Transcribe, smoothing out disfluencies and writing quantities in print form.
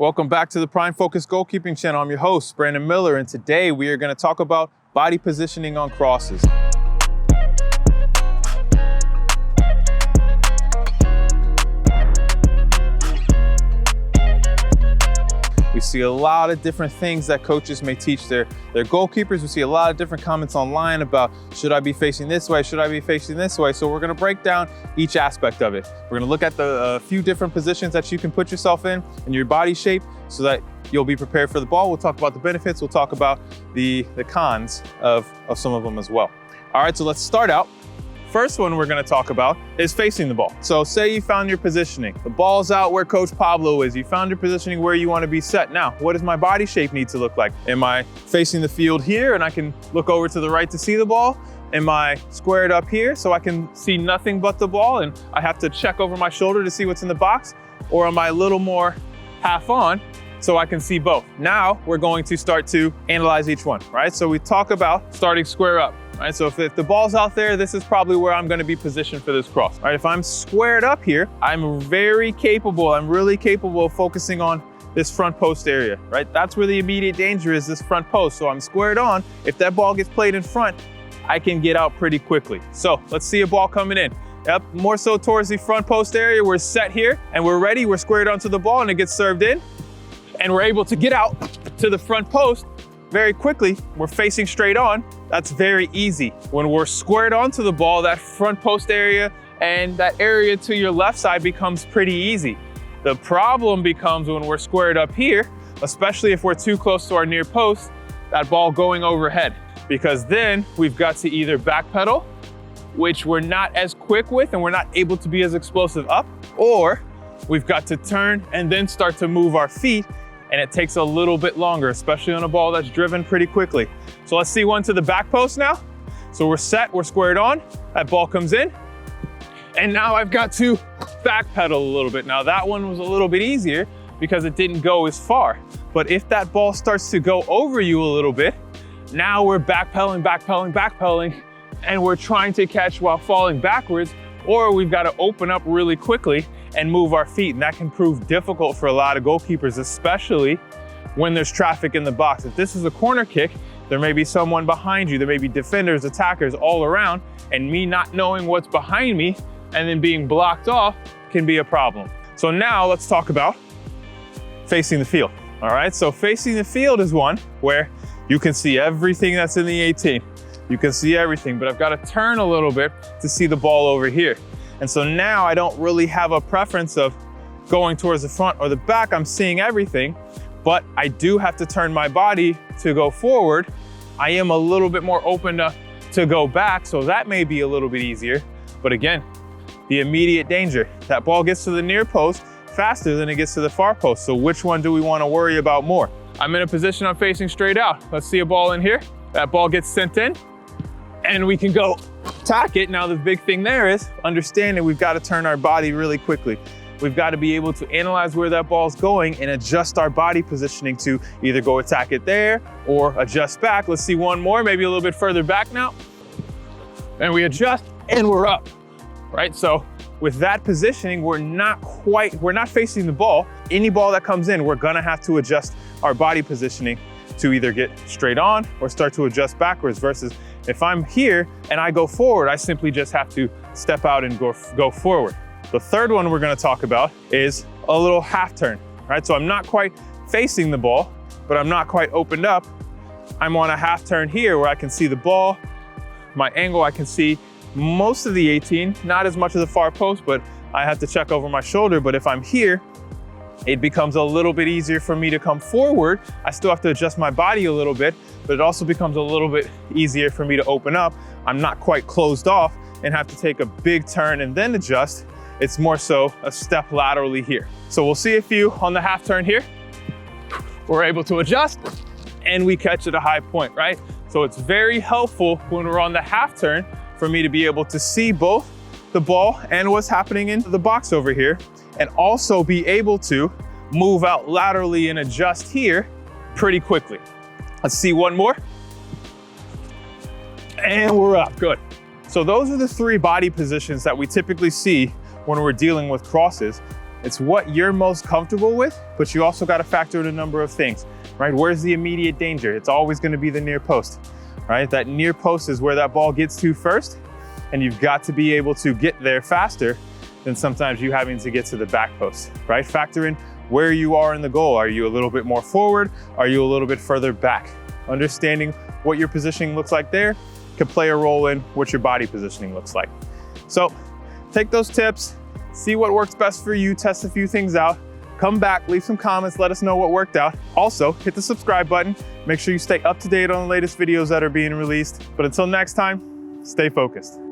Welcome back to the Prime Focus Goalkeeping channel. I'm your host, Brandon Miller, and today we are going to talk about body positioning on crosses. We see a lot of different things that coaches may teach their goalkeepers. We see a lot of different comments online about, should I be facing this way? Should I be facing this way? So we're gonna break down each aspect of it. We're gonna look at the few different positions that you can put yourself in and your body shape so that you'll be prepared for the ball. We'll talk about the benefits. We'll talk about the cons of some of them as well. All right, so let's start out. First one we're gonna talk about is facing the ball. So say you found your positioning. The ball's out where Coach Pablo is. You found your positioning where you wanna be set. Now, what does my body shape need to look like? Am I facing the field here and I can look over to the right to see the ball? Am I squared up here so I can see nothing but the ball and I have to check over my shoulder to see what's in the box? Or am I a little more half on so I can see both? Now we're going to start to analyze each one, right? So we talk about starting square up. Right, so if the ball's out there, this is probably where I'm gonna be positioned for this cross. Right, if I'm squared up here, I'm really capable of focusing on this front post area, right? That's where the immediate danger is, this front post. So I'm squared on. If that ball gets played in front, I can get out pretty quickly. So let's see a ball coming in. Yep, more so towards the front post area. We're set here and we're ready. We're squared onto the ball and it gets served in. And we're able to get out to the front post very quickly. We're facing straight on. That's very easy. When we're squared onto the ball, that front post area and that area to your left side becomes pretty easy. The problem becomes when we're squared up here, especially if we're too close to our near post, that ball going overhead, because then we've got to either backpedal, which we're not as quick with and we're not able to be as explosive up, or we've got to turn and then start to move our feet, and it takes a little bit longer, especially on a ball that's driven pretty quickly. So let's see one to the back post now. So we're set, we're squared on, that ball comes in, and now I've got to backpedal a little bit. Now that one was a little bit easier because it didn't go as far. But if that ball starts to go over you a little bit, now we're backpedaling, and we're trying to catch while falling backwards, or we've got to open up really quickly and move our feet. And that can prove difficult for a lot of goalkeepers, especially when there's traffic in the box. If this is a corner kick, there may be someone behind you. There may be defenders, attackers all around, and me not knowing what's behind me and then being blocked off can be a problem. So now let's talk about facing the field. All right, so facing the field is one where you can see everything that's in the 18. You can see everything, but I've got to turn a little bit to see the ball over here. And so now I don't really have a preference of going towards the front or the back. I'm seeing everything, but I do have to turn my body to go forward. I am a little bit more open to go back, so that may be a little bit easier. But again, the immediate danger, that ball gets to the near post faster than it gets to the far post. So which one do we want to worry about more? I'm in a position I'm facing straight out. Let's see a ball in here. That ball gets sent in and we can go tack it. Now the big thing there is understanding we've got to turn our body really quickly. We've got to be able to analyze where that ball's going and adjust our body positioning to either go attack it there or adjust back. Let's see one more, maybe a little bit further back now. And we adjust and we're up, right? So with that positioning, we're not facing the ball. Any ball that comes in, we're gonna have to adjust our body positioning to either get straight on or start to adjust backwards, versus if I'm here and I go forward, I simply just have to step out and go forward. The third one we're gonna talk about is a little half turn, right? So I'm not quite facing the ball, but I'm not quite opened up. I'm on a half turn here where I can see the ball, my angle, I can see most of the 18, not as much of the far post, but I have to check over my shoulder. But if I'm here, it becomes a little bit easier for me to come forward. I still have to adjust my body a little bit, but it also becomes a little bit easier for me to open up. I'm not quite closed off and have to take a big turn and then adjust. It's more so a step laterally here. So we'll see a few on the half turn here. We're able to adjust and we catch at a high point, right? So it's very helpful when we're on the half turn for me to be able to see both the ball and what's happening in the box over here, and also be able to move out laterally and adjust here pretty quickly. Let's see one more. And we're up, good. So those are the three body positions that we typically see when we're dealing with crosses. It's what you're most comfortable with, but you also got to factor in a number of things, right? Where's the immediate danger? It's always going to be the near post, right? That near post is where that ball gets to first, and you've got to be able to get there faster than sometimes you having to get to the back post, right? Factor in where you are in the goal. Are you a little bit more forward? Are you a little bit further back? Understanding what your positioning looks like there could play a role in what your body positioning looks like. So take those tips, see what works best for you, test a few things out, come back, leave some comments, let us know what worked out. Also, hit the subscribe button. Make sure you stay up to date on the latest videos that are being released. But until next time, stay focused.